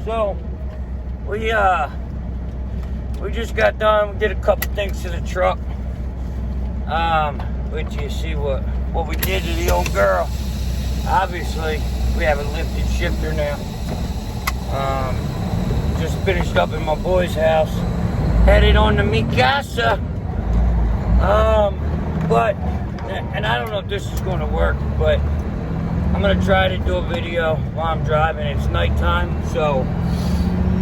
So we just got done. We did a couple things to the truck. Which you see what we did to the old girl. Obviously, we have a lifted shifter now. Just finished up in my boy's house. Headed on to mi casa. And I don't know if this is going to work, but I'm going to try to do a video while I'm driving. It's nighttime, so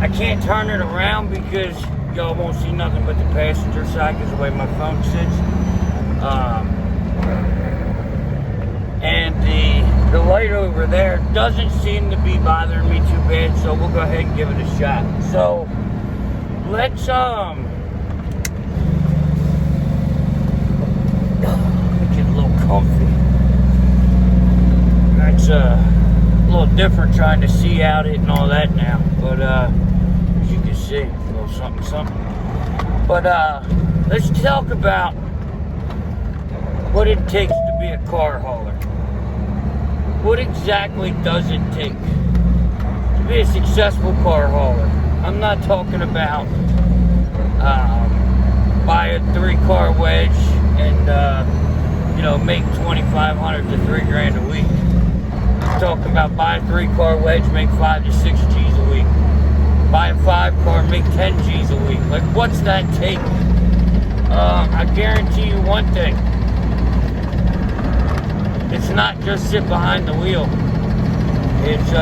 I can't turn it around because y'all won't see nothing but the passenger side because of the way my phone sits. And the light over there doesn't seem to be bothering me too bad, so we'll go ahead and give it a shot. So let's get a little comfy. It's a little different trying to see out it and all that now, but as you can see, a little something. But let's talk about what it takes to be a car hauler. What exactly does it take to be a successful car hauler? I'm not talking about buy a 3-car wedge and make $2,500 to $3,000 a week. I'm talking about buy a 3-car wedge, make 5 to 6 G's a week. Buy a 5-car, make 10 G's a week. Like, what's that take? I guarantee you one thing. It's not just sit behind the wheel. It's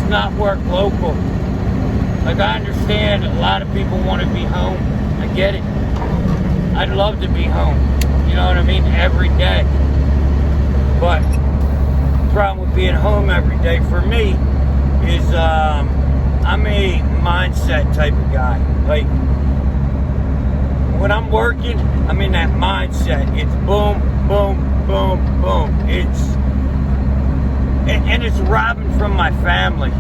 not work local. Like, I understand a lot of people want to be home. I get it. I'd love to be home. You know what I mean? Every day. But the problem with being home every day for me is I'm a mindset type of guy. Like, when I'm working, I'm in that mindset. It's boom, boom, boom, boom. It's robbing from my family.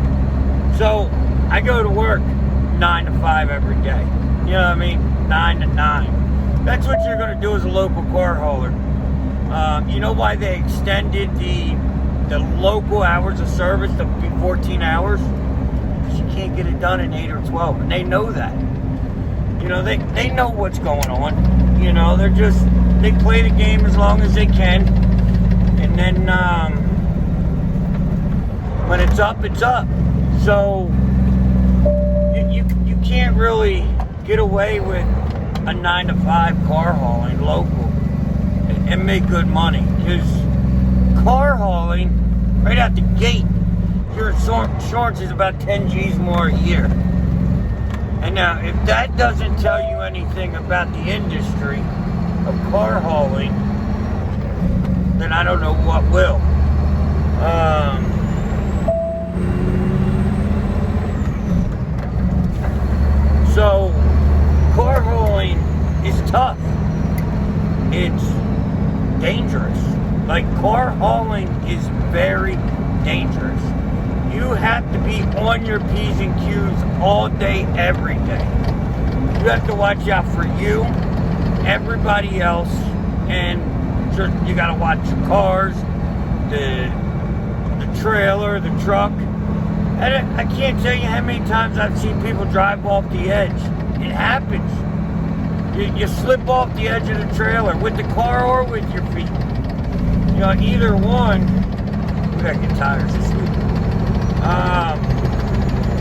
So I go to work 9 to 5 every day. You know what I mean? 9 to 9. That's what you're going to do as a local car hauler. You know why they extended the local hours of service to be 14 hours? Because you can't get it done in 8 or 12, and they know that. You know, they know what's going on. You know, they play the game as long as they can, and then when it's up, it's up. So you can't really get away with a 9 to 5 car hauling local and make good money, because car hauling right out the gate, your insurance is about 10 G's more a year. And now, if that doesn't tell you anything about the industry of car hauling, then I don't know what will. So, car hauling is tough. It's dangerous. Like, car hauling is very dangerous. You have to be on your P's and Q's all day, every day. You have to watch out for you, everybody else, and you got to watch your cars, the trailer, the truck. And I can't tell you how many times I've seen people drive off the edge. It happens. You slip off the edge of the trailer with the car or with your feet. You know, either one. We gotta get tires this week.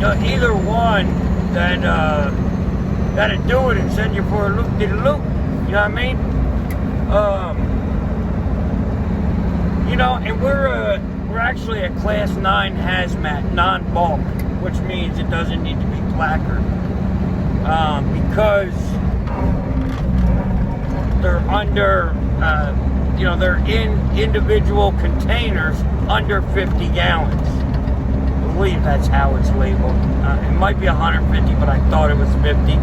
Either one that'll do it and send you for a loop-de-loop. You know what I mean? And we're actually a Class 9 hazmat, non-bulk, which means it doesn't need to be placarded. Because they're under, they're in individual containers under 50 gallons. I believe that's how it's labeled. It might be 150, but I thought it was 50.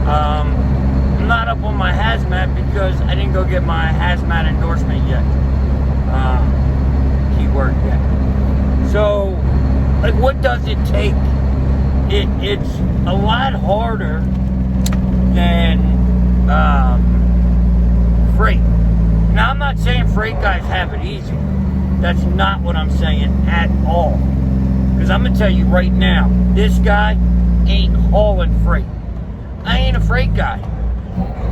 I'm not up on my hazmat because I didn't go get my hazmat endorsement yet. Keyword yet. So, like, what does it take? It's a lot harder than freight. Now, I'm not saying freight guys have it easy. That's not what I'm saying at all. Because I'm going to tell you right now, this guy ain't hauling freight. I ain't a freight guy.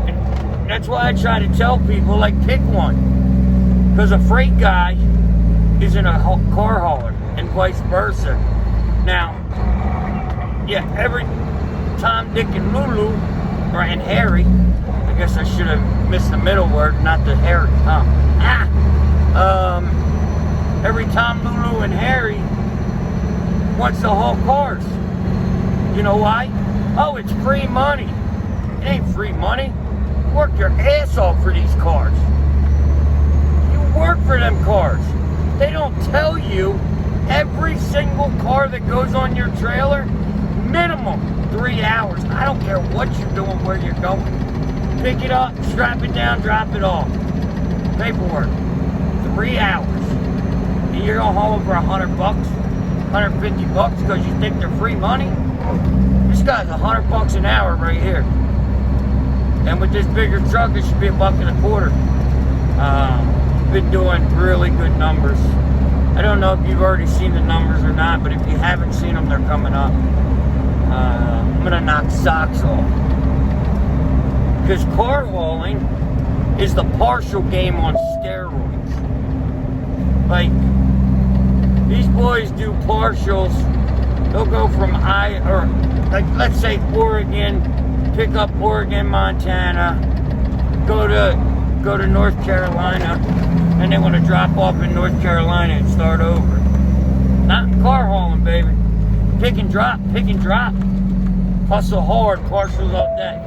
And that's why I try to tell people, like, pick one. Because a freight guy isn't a car hauler, and vice versa. Now, yeah, every Tom, Dick, and Lulu, and Harry, I guess I should have missed the middle word, not the Harry, huh? Every Tom, Lulu, and Harry wants to haul cars. You know why? Oh, it's free money. It ain't free money. Work your ass off for these cars. You work for them cars. They don't tell you every single car that goes on your trailer, minimum 3 hours. I don't care what you're doing, where you're going. Pick it up, strap it down, drop it off. Paperwork. 3 hours. And you're gonna haul them for $100, $150 because you think they're free money? This guy's $100 an hour right here. And with this bigger truck, it should be $1.25. Been doing really good numbers. I don't know if you've already seen the numbers or not, but if you haven't seen them, they're coming up. I'm gonna knock socks off. Because car hauling is the partial game on steroids. Like, these boys do partials. They'll go from like, let's say Oregon, pick up Oregon, Montana, go to North Carolina, and they want to drop off in North Carolina and start over. Not car hauling, baby. Pick and drop, pick and drop. Hustle hard, partials all day.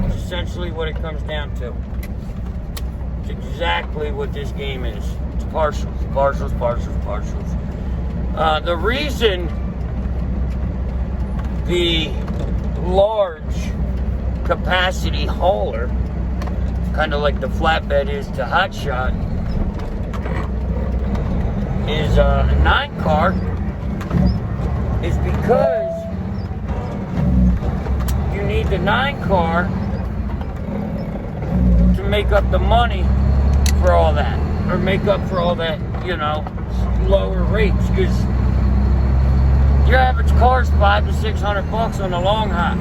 It's essentially what it comes down to. It's exactly what this game is. It's partials, partials, partials, partials. The reason the large capacity hauler, kind of like the flatbed is to Hotshot, is a 9-car, is because you need the 9-car to make up the money for all that, or make up for all that, you know, lower rates, because your average car's $500 to $600 on the long hop.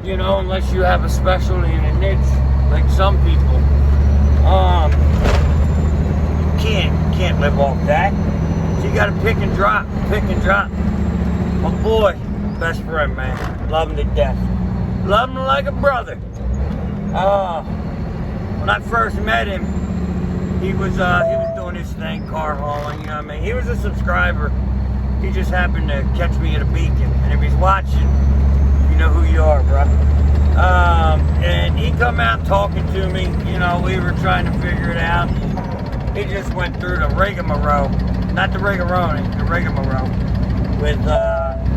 You know, unless you have a specialty in a niche, like some people. Can't live off that. So you gotta pick and drop, pick and drop. My boy, best friend, man. Love him to death. Love him like a brother. When I first met him, he was doing his thing, car hauling, you know what I mean? He was a subscriber. He just happened to catch me at a beacon. And if he's watching, you know who you are, bro. And he come out talking to me. You know, we were trying to figure it out. He just went through the rigmarole. Not the rigmarole, the rigmarole. With,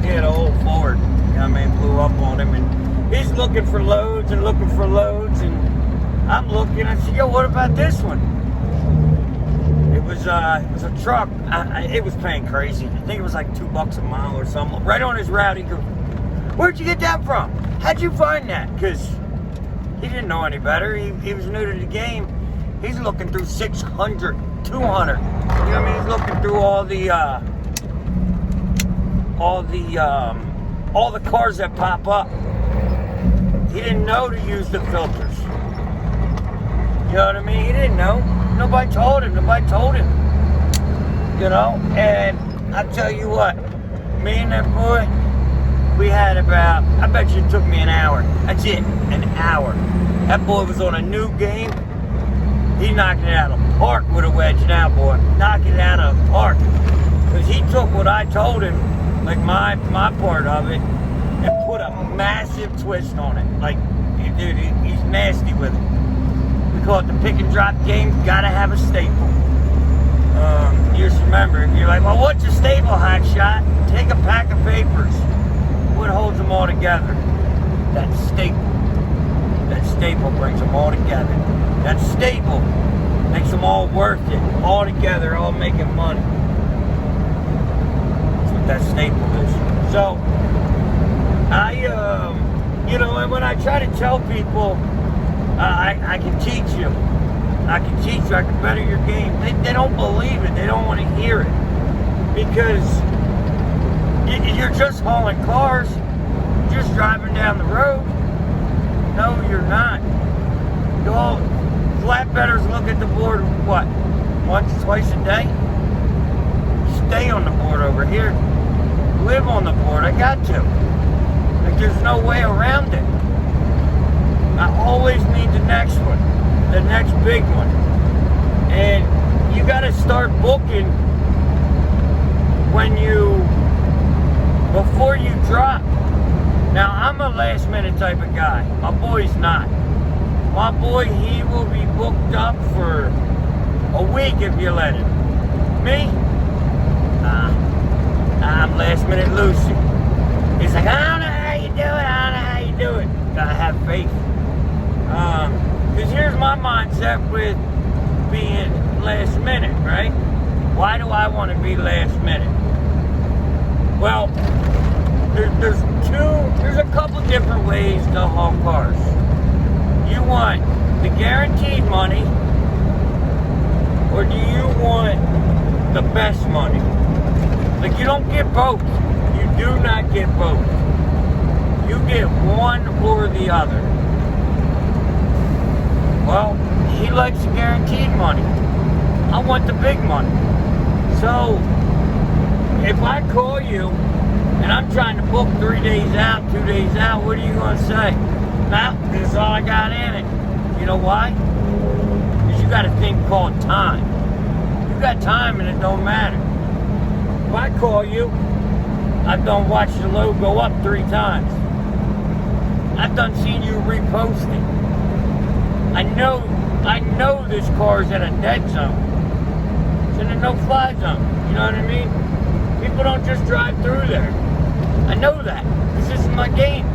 he had an old Ford. You know what I mean? Blew up on him. And he's looking for loads and looking for loads. And I'm looking. I said, yo, what about this one? It was a truck. It was paying crazy. I think it was like $2 a mile or something. Right on his route, he goes, where'd you get that from? How'd you find that? Because he didn't know any better. He was new to the game. He's looking through 600, 200. You know what I mean? He's looking through all the cars that pop up. He didn't know to use the filters. You know what I mean? He didn't know. Nobody told him. Nobody told him. You know? And I tell you what, me and that boy, we had about, I bet you it took me an hour. That's it, an hour. That boy was on a new game. He knocked it out of the park with a wedge now, boy. Knocking it out of the park. Because he took what I told him, like my part of it, and put a massive twist on it. Like, dude, he's nasty with it. We call it the pick and drop game. Gotta have a staple. You just remember, you're like, well, what's a staple, Hotshot? Take a pack of papers. What holds them all together? That staple. That staple brings them all together. That staple makes them all worth it. All together, all making money. That's what that staple is. So, you know, and when I try to tell people, I can teach you. I can teach you. I can better your game. They don't believe it. They don't want to hear it. because you're just hauling cars, just driving down the road. No, you're not. Y'all flatbedders look at the board, what, once, twice a day? Stay on the board over here. Live on the board. I got to. Like, there's no way around it. I always need the next one, the next big one. And you got to start booking before you drop. Now, I'm a last minute type of guy. My boy's not. My boy, he will be booked up for a week if you let him. Me? I'm last minute Lucy. He's like, I don't know how you do it, I don't know how you do it. Gotta have faith. Because here's my mindset with being last minute, right? Why do I want to be last minute? Well, there's a couple different ways to haul cars. You want the guaranteed money, or do you want the best money? Like, you don't get both. You do not get both. You get one or the other. Well, he likes the guaranteed money. I want the big money. So, if I call you and I'm trying to book 3 days out, 2 days out, what are you going to say? Nah, this is all I got in it. You know why? Because you got a thing called time. You got time and it don't matter. If I call you, I've done watched the load go up 3 times. I've done seen you reposting. I know this car's in a dead zone. It's in a no-fly zone. You know what I mean? People don't just drive through there. I know that. This is my game.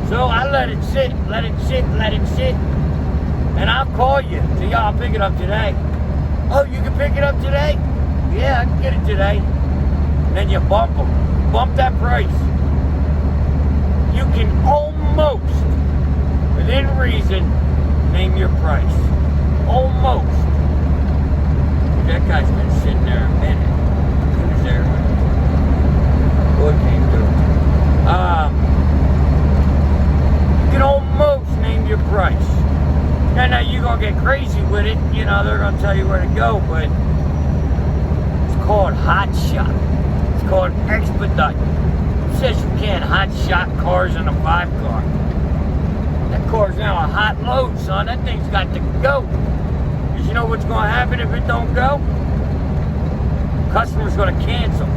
So I let it sit, let it sit, let it sit. And I'll call you. Say, yo, I'll pick it up today. Oh, you can pick it up today? Yeah, I can get it today. And then you bump them. Bump that price. You can almost, within reason, name your price. Almost. That guy's been sitting there a minute. He was there. Boy came through. You can almost name your price. Now you're going to get crazy with it. You know, they're going to tell you where to go, but it's called HOTSHOT. It's called Expedite. Who says you can't HOTSHOT cars in a 5-car? That car's now a hot load, son. That thing's got to go. Because you know what's going to happen if it don't go? Customer's going to cancel.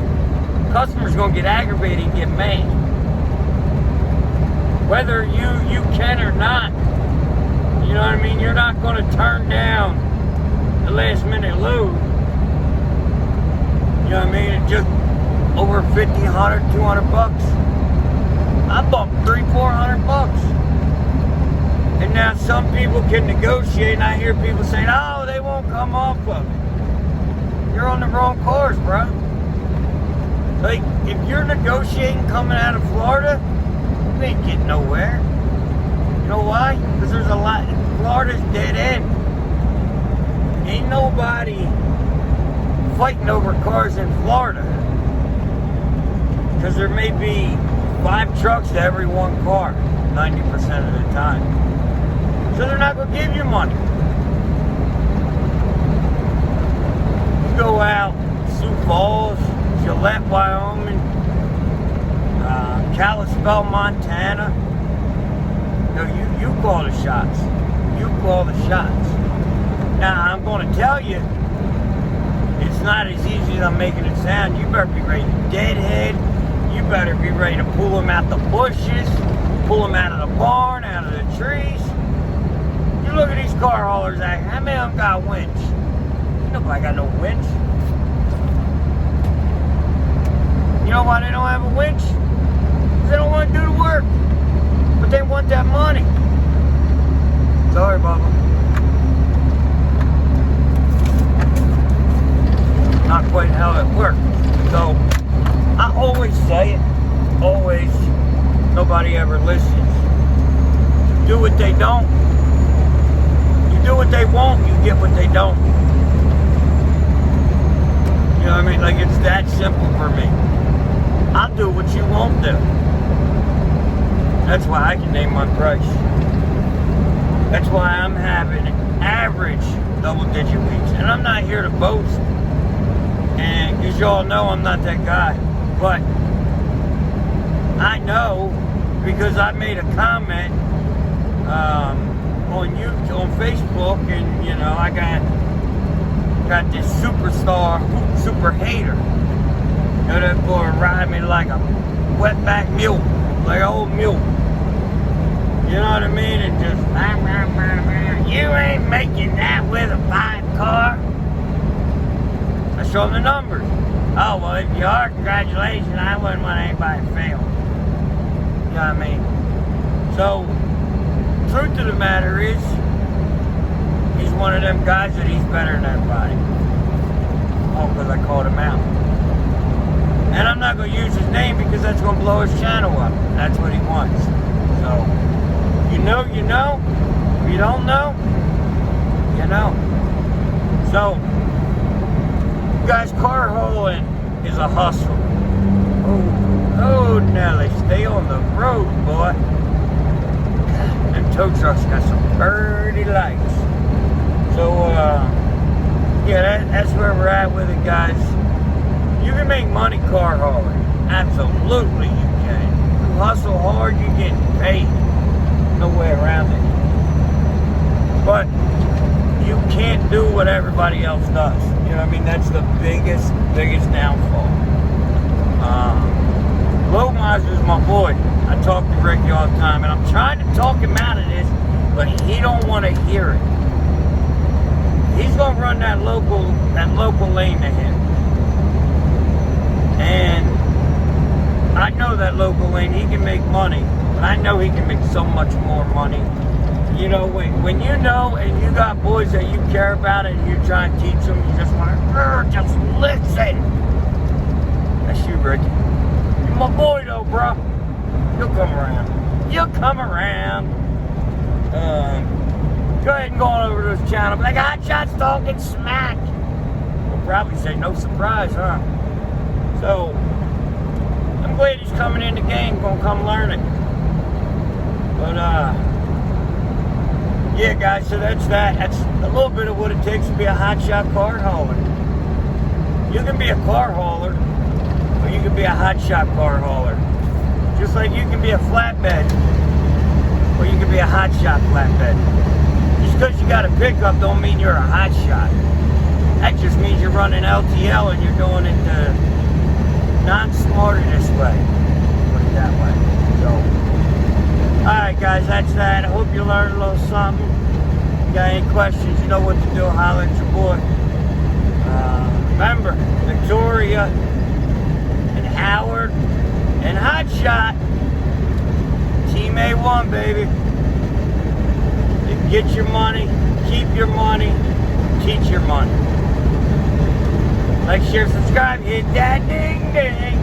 Customer's going to get aggravated and get mad. Whether you can or not, you know what I mean? You're not going to turn down the last minute load. You know what I mean? It's just over 50, 100, 200 bucks. I bumped $300, $400. And now some people can negotiate, and I hear people saying, oh, they won't come off of it. You're on the wrong cars, bro. Like, if you're negotiating coming out of Florida, you ain't getting nowhere. You know why? Because there's a lot. Florida's dead end. Ain't nobody fighting over cars in Florida. Because there may be 5 trucks to every 1 car, 90% of the time. So they're not going to give you money. You go out, Sioux Falls, Gillette, Wyoming, Kalispell, Montana. No, you call the shots. You call the shots. Now, I'm going to tell you, it's not as easy as I'm making it sound. You better be ready to deadhead. You better be ready to pull them out the bushes, pull them out of the barn, out of the trees. You look at these car haulers out here. How many of them got a winch? Nobody got no winch. You know why they don't have a winch? Because they don't want to do the work. But they want that money. Sorry, Bubba. Not quite how it works. So, I always say it. Always. Nobody ever listens. You do what they don't. You do what they want, you get what they don't. You know what I mean? Like, it's that simple for me. I'll do what you won't do. That's why I can name my price. That's why I'm having average double-digit weeks. And I'm not here to boast. And because y'all know I'm not that guy. But I know because I made a comment on YouTube, on Facebook, and you know, I got this super hater. You know, that boy ride me like a wetback mule, like an old mule. You know what I mean? And just, you ain't making that with a 5 car. I show them the numbers. Oh, well, if you are, congratulations. I wouldn't want anybody to fail. You know what I mean? So, truth of the matter is, he's one of them guys that he's better than everybody. Oh, because I called him out. And I'm not going to use his name because that's going to blow his channel up. That's what he wants. So, you know, you know. If you don't know, you know. So, guys, car hauling is a hustle. Oh, Nelly, stay on the road, boy. Them tow trucks got some pretty lights. So, yeah, that's where we're at with it, guys. You can make money car hauling. Absolutely you can. You hustle hard, you get paid. No way around it. But you can't do what everybody else does. You know what I mean? That's the biggest downfall. Low Miser is my boy. I talk to Ricky all the time, and I'm trying to talk him out of this, but he don't want to hear it. He's gonna run that local lane to him. And I know that local lane, he can make money, but I know he can make so much more money. You know, when you know and you got boys that you care about and you're trying to teach them, you just want to, just listen. That's you, Ricky. You're my boy, though, bro. You'll come around. You'll come around. Go ahead and go on over to his channel. Be like, Hotshot's talking smack. We'll probably say, no surprise, huh? So, I'm glad he's coming in the game. Gonna come learn it. But, yeah, guys, so that's that. That's a little bit of what it takes to be a hotshot car hauler. You can be a car hauler, or you can be a hotshot car hauler. Just like you can be a flatbed, or you can be a hotshot flatbed. Just because you got a pickup don't mean you're a hotshot. That just means you're running LTL and you're doing it the non-smarter this way. Put it that way. So. Alright guys, that's that. I hope you learned a little something. If you got any questions, you know what to do. Holler at your boy. Remember, Victoria and Howard and Hotshot. Team A1, baby. You get your money, keep your money, teach your money. Like, share, subscribe, hit that ding ding.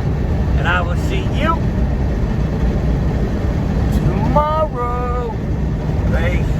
And I will see you tomorrow. Peace.